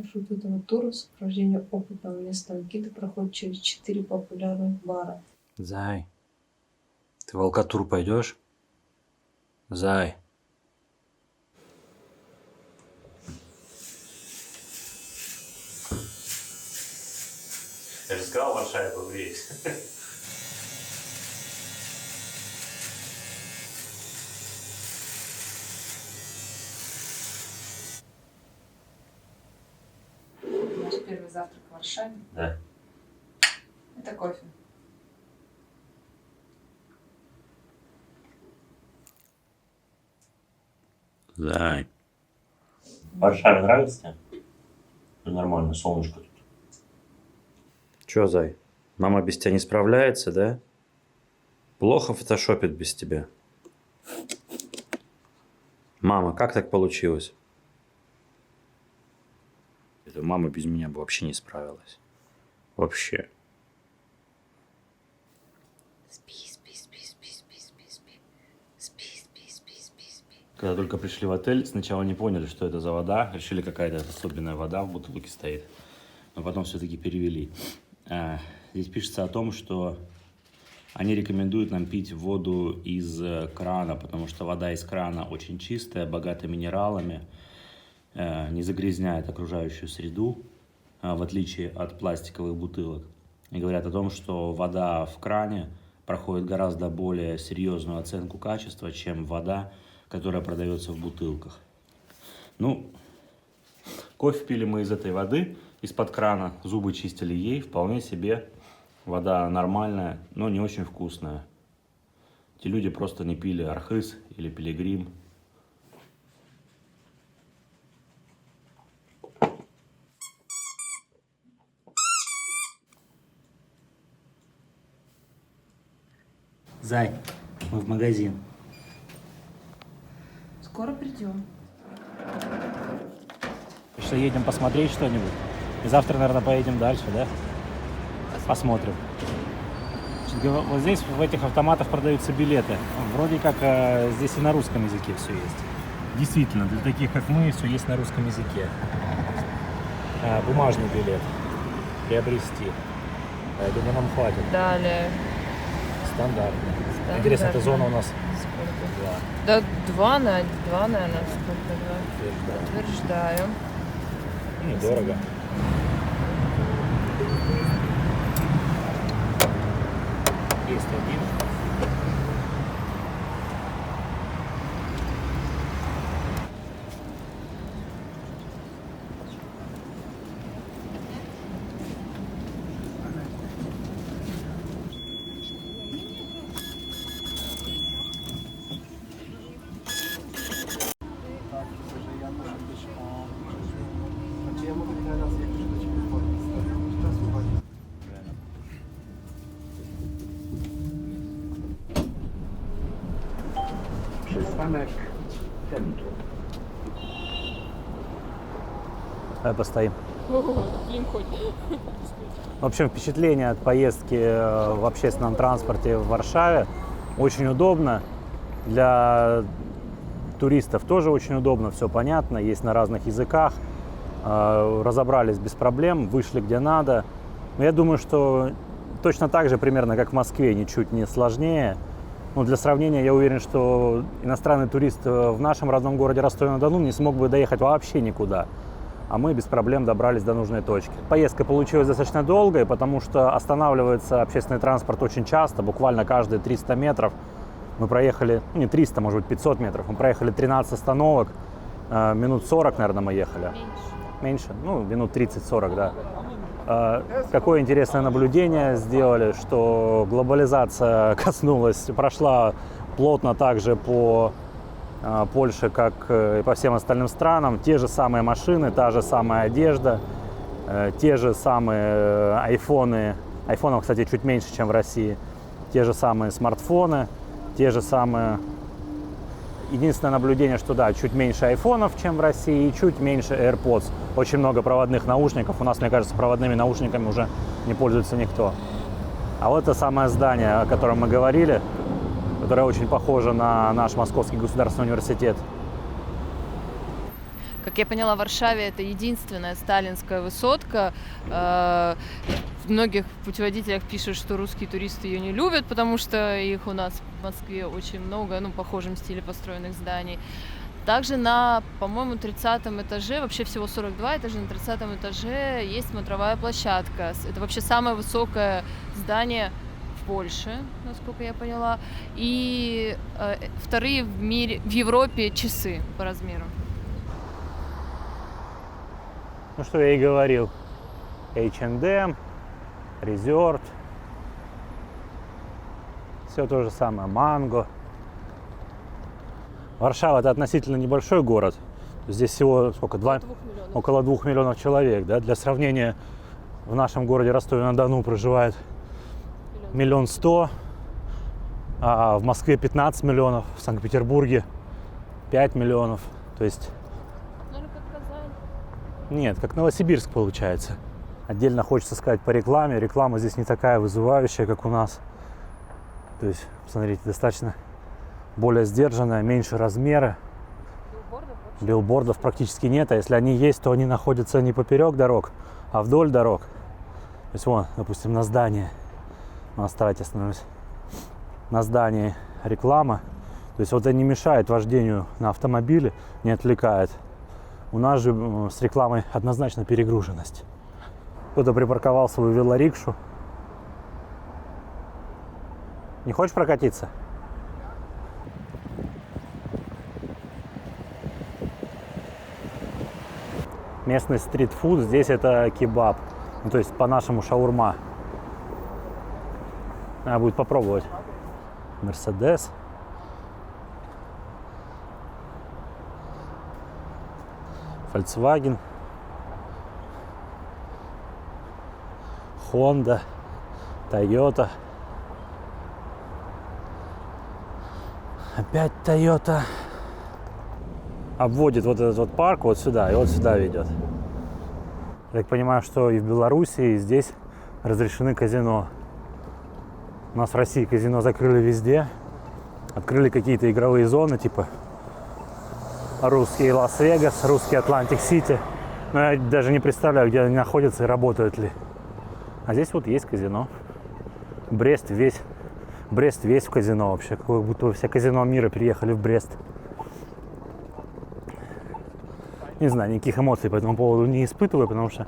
Маршрут этого тура в сопровождении опытного местного гида проходит через 4 популярных бара. Зай, ты в алкотур пойдешь? Зай. Я же сказал, в Варшаве погреюсь. Наш первый завтрак в Варшаве. Да. Это кофе. Зай. В Варшаве нравится тебе? Ну, нормально, солнышко тут. Чё, Зай? Мама без тебя не справляется, да? Плохо фотошопит без тебя. Мама, как так получилось? Это мама без меня бы вообще не справилась. Вообще. Спи, спи, спи, спи, спи, спи, спи. Спи, спи, спи, спи, спи. Когда только пришли в отель, сначала не поняли, что это за вода. Решили, какая-то особенная вода в бутылке стоит. Но потом все-таки перевели. Здесь пишется о том, что они рекомендуют нам пить воду из крана, потому что вода из крана очень чистая, богата минералами, не загрязняет окружающую среду, в отличие от пластиковых бутылок. И говорят о том, что вода в кране проходит гораздо более серьезную оценку качества, чем вода, которая продается в бутылках. Ну, кофе пили мы из этой воды, из-под крана, зубы чистили ей, вполне себе вода нормальная, но не очень вкусная. Эти люди просто не пили архыз или пилигрим. Зай, мы в магазин. Скоро придем. Что, едем посмотреть что-нибудь? И завтра, наверное, поедем дальше, да? Посмотрим. Вот здесь, в этих автоматах продаются билеты. Вроде как здесь и на русском языке все есть. Действительно, для таких, как мы, все есть на русском языке. Бумажный билет. Приобрести. Я думаю, нам хватит. Далее. Стандартный. Интересно, эта зона у нас... Сколько? Да, два, наверное, сколько? Два. Утверждаю. Недорого. Есть один. Przystanek Centrum. Давай постоим. В общем, впечатление от поездки в общественном транспорте в Варшаве очень удобно. Для туристов тоже очень удобно, все понятно, есть на разных языках. Разобрались без проблем, вышли где надо. Но я думаю, что точно так же примерно, как в Москве, ничуть не сложнее. Ну, для сравнения, я уверен, что иностранный турист в нашем родном городе Ростове-на-Дону не смог бы доехать вообще никуда. А мы без проблем добрались до нужной точки. Поездка получилась достаточно долгой, потому что останавливается общественный транспорт очень часто, буквально каждые 300 метров. Мы проехали, не 300, может быть 500 метров, мы проехали 13 остановок, минут 40, наверное, мы ехали. Меньше? Ну, минут 30-40, да. Какое интересное наблюдение сделали, что глобализация прошла плотно также по Польше, как и по всем остальным странам. Те же самые машины, та же самая одежда, те же самые айфоны. Айфонов, кстати, чуть меньше, чем в России. Те же самые смартфоны, те же самые... Единственное наблюдение, что да, чуть меньше айфонов, чем в России, и чуть меньше AirPods. Очень много проводных наушников. У нас, мне кажется, проводными наушниками уже не пользуется никто. А вот это самое здание, о котором мы говорили, которое очень похоже на наш Московский государственный университет. Как я поняла, в Варшаве это единственная сталинская высотка. В многих путеводителях пишут, что русские туристы ее не любят, потому что их у нас в Москве очень много, в похожем стиле построенных зданий. Также на, по-моему, 30-м этаже, вообще всего 42 этажа, на 30-м этаже есть смотровая площадка. Это вообще самое высокое здание в Польше, насколько я поняла. И вторые в мире, в Европе часы по размеру. Ну, что я и говорил. H&M, Resort. Все то же самое. Манго. Варшава — это относительно небольшой город. Здесь всего сколько? Около 2 миллионов человек. Да? Для сравнения, в нашем городе Ростове-на-Дону проживает 1 100 000, а в Москве 15 миллионов, в Санкт-Петербурге 5 миллионов. То есть... Нет, как Новосибирск получается. Отдельно хочется сказать по рекламе. Реклама здесь не такая вызывающая, как у нас. То есть, посмотрите, достаточно более сдержанная, меньше размеры. Билбордов практически нет, а если они есть, то они находятся не поперек дорог, а вдоль дорог. То есть вон, допустим, на здании, давайте остановимся, на здании реклама. То есть вот это не мешает вождению на автомобиле, не отвлекает. У нас же с рекламой однозначно перегруженность. Кто-то припарковал свою велорикшу. Не хочешь прокатиться? Местный стритфуд здесь это кебаб. Ну, то есть по-нашему шаурма. Надо будет попробовать. Мерседес. Volkswagen. Honda. Toyota. Опять Toyota. Обводит вот этот вот парк вот сюда и вот сюда ведет. Я так понимаю, что и в Беларуси, и здесь разрешены казино. У нас в России казино закрыли везде. Открыли какие-то игровые зоны, типа русский Лас-Вегас, русский Атлантик-Сити. Но я даже не представляю, где они находятся и работают ли. А здесь вот есть казино. Брест весь в казино вообще. Как будто все казино мира переехали в Брест. Не знаю, никаких эмоций по этому поводу не испытываю, потому что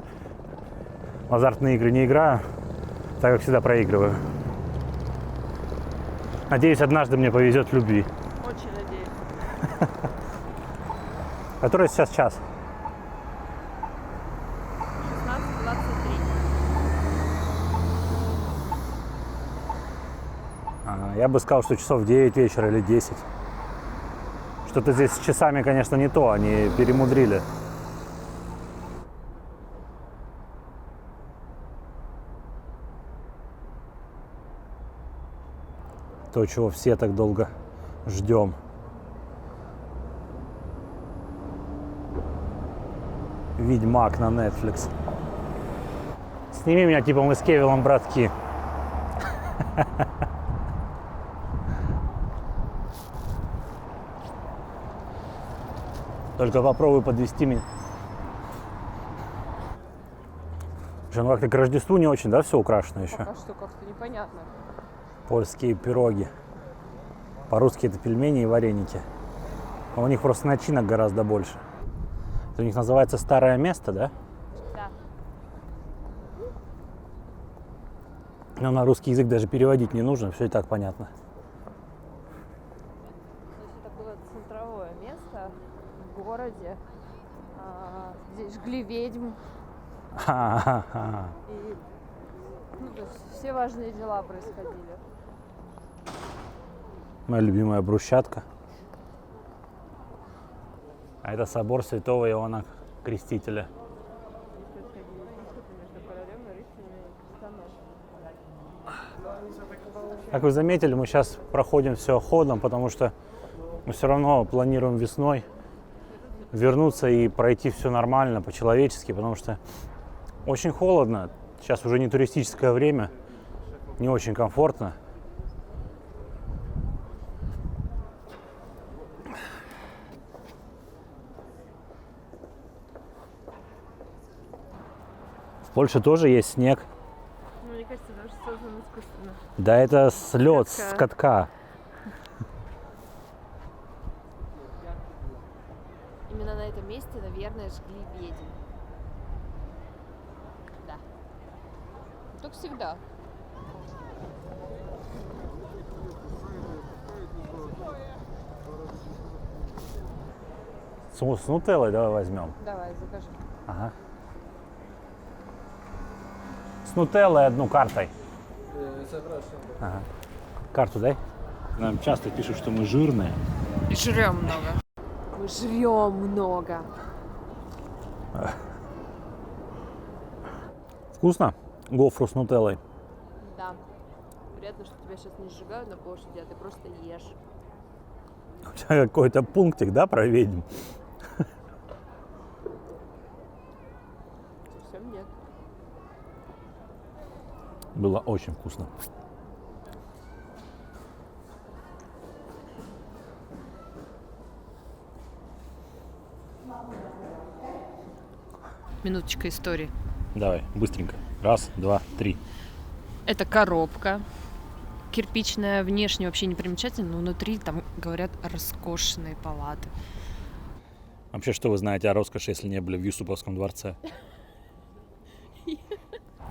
в азартные игры не играю, так как всегда проигрываю. Надеюсь, однажды мне повезет в любви. Очень надеюсь. Который сейчас час? 16:23. Я бы сказал, что часов 9 вечера или 10. Что-то здесь с часами, конечно, не то, они перемудрили. То, чего все так долго ждем. Ведьмак на Netflix. Сними меня, типа мы с Кевиллом братки. Только попробуй подвести меня. Ну как-то к Рождеству не очень, да, все украшено еще? Пока что как-то непонятно. Польские пироги. По-русски это пельмени и вареники. А у них просто начинок гораздо больше. Это у них называется старое место, да? Да. Но на русский язык даже переводить не нужно, все и так понятно. Это было центровое место в городе. Здесь жгли ведьм. И, то есть все важные дела происходили. Моя любимая брусчатка. А это собор Святого Иоанна Крестителя. Как вы заметили, мы сейчас проходим все ходом, потому что мы все равно планируем весной вернуться и пройти все нормально, по-человечески, потому что очень холодно. Сейчас уже не туристическое время, не очень комфортно. Польше тоже есть снег. Ну, мне кажется, даже создан искусственно. Да это слет с Катка. катка. Именно на этом месте, наверное, жгли ведьм. Да. Так всегда. С нутеллой давай возьмем. Давай, закажи. Ага. С нутеллой одну картой. Ага. Карту дай. Нам часто пишут, что мы жирные. И жрем много. Мы жрем много. Вкусно? Гофру с нутеллой. Да. Приятно, что тебя сейчас не сжигают на площади, а ты просто ешь. У тебя какой-то пунктик, да, про ведьм? Совсем нет. Было очень вкусно. Минуточка истории. Давай, быстренько. Раз, два, три. Это коробка. Кирпичная, внешне вообще не примечательная, но внутри там, говорят, роскошные палаты. Вообще, что вы знаете о роскоши, если не были в Юсуповском дворце?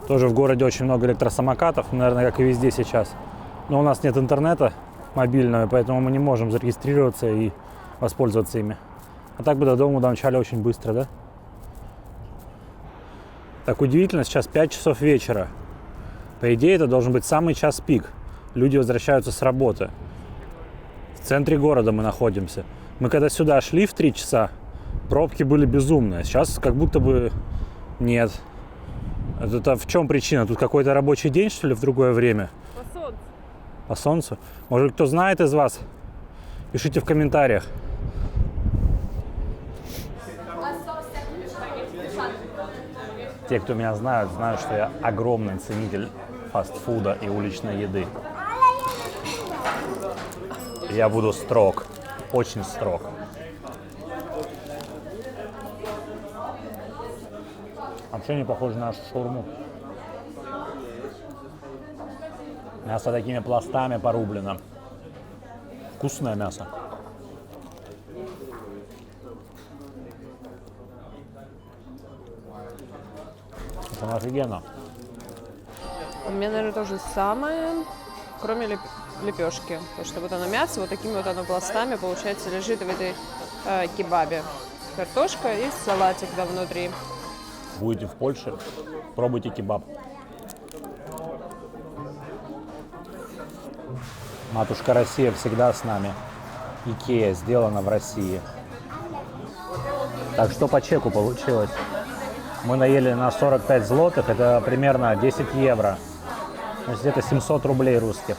Тоже в городе очень много электросамокатов, наверное, как и везде сейчас. Но у нас нет интернета мобильного, поэтому мы не можем зарегистрироваться и воспользоваться ими. А так бы до дома домчали очень быстро, да? Так удивительно, сейчас 5 часов вечера. По идее, это должен быть самый час пик. Люди возвращаются с работы. В центре города мы находимся. Мы когда сюда шли в 3 часа, пробки были безумные. Сейчас как будто бы нет. Это в чем причина? Тут какой-то рабочий день, что ли, в другое время? По солнцу. По солнцу? Может, кто знает из вас? Пишите в комментариях. Те, кто меня знают, знают, что я огромный ценитель фастфуда и уличной еды. Я буду строг, очень строг. Вообще не похоже на нашу шаурму. Мясо такими пластами порублено. Вкусное мясо. Это офигенно. У меня, наверное, то же самое, кроме лепешки. Потому что вот оно мясо, вот такими вот оно пластами, получается, лежит в этой кебабе. Картошка и салатик да внутри. Будете в Польше, пробуйте кебаб. Матушка Россия всегда с нами. Икея сделана в России. Так, что по чеку получилось? Мы наели на 45 злотых, это примерно 10 евро. То есть это 700 рублей русских.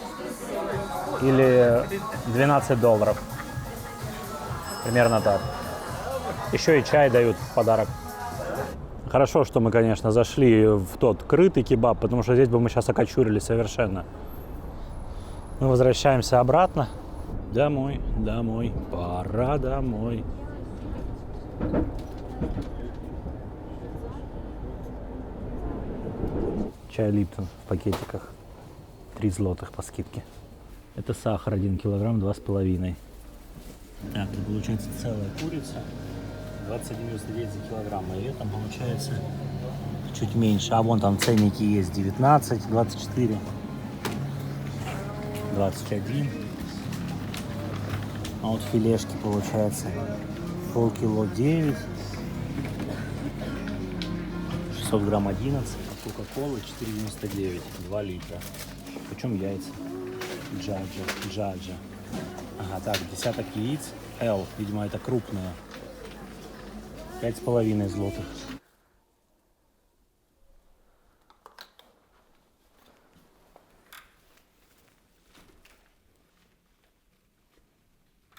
Или 12 долларов. Примерно так. Еще и чай дают в подарок. Хорошо, что мы, конечно, зашли в тот крытый кебаб, потому что здесь бы мы сейчас окочурились совершенно. Мы возвращаемся обратно. Домой, домой, пора домой. Чай Липтон в пакетиках. 3 злотых по скидке. Это сахар 1 килограмм, 2,5. Так, это получается целая курица. 20,99 за килограмм. И это получается чуть меньше. А вон там ценники есть 19, 24, 21. А вот филешки получается полкило 9, 600 грамм 11, а кока-колы 4,99, 2 литра. Причем яйца. Джаджа. Ага, так, десяток яиц. L, видимо, это крупные. 5,5 злотых.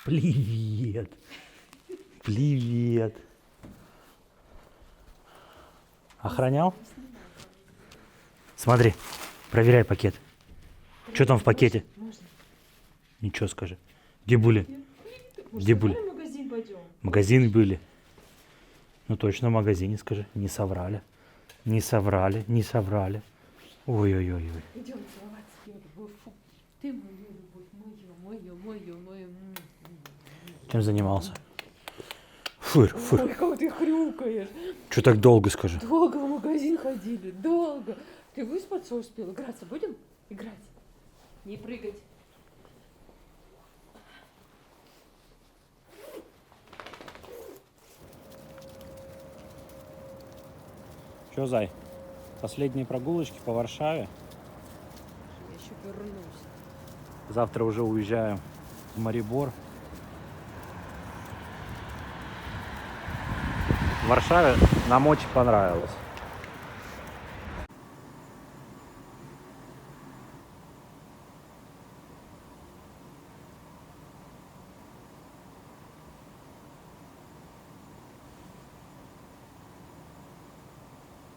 Привет. Привет. Охранял? Смотри, проверяй пакет. Что там в пакете? Ничего скажи. Где были? Где были? В магазин пойдем. Магазины были. Ну точно в магазине, скажи. Не соврали. Не соврали, не соврали. Ой-ой-ой. Идем целоваться, я любовь. Фу, ты моя любовь, моя. Чем занимался? Фыр. Ой, как ты хрюкаешь. Что так долго, скажи? Долго в магазин ходили, долго. Ты выспаться успел? Играться будем? Играть. Не прыгать. Что, зай? Последние прогулочки по Варшаве. Я еще вернусь. Завтра уже уезжаем в Марибор. В Варшаве нам очень понравилось.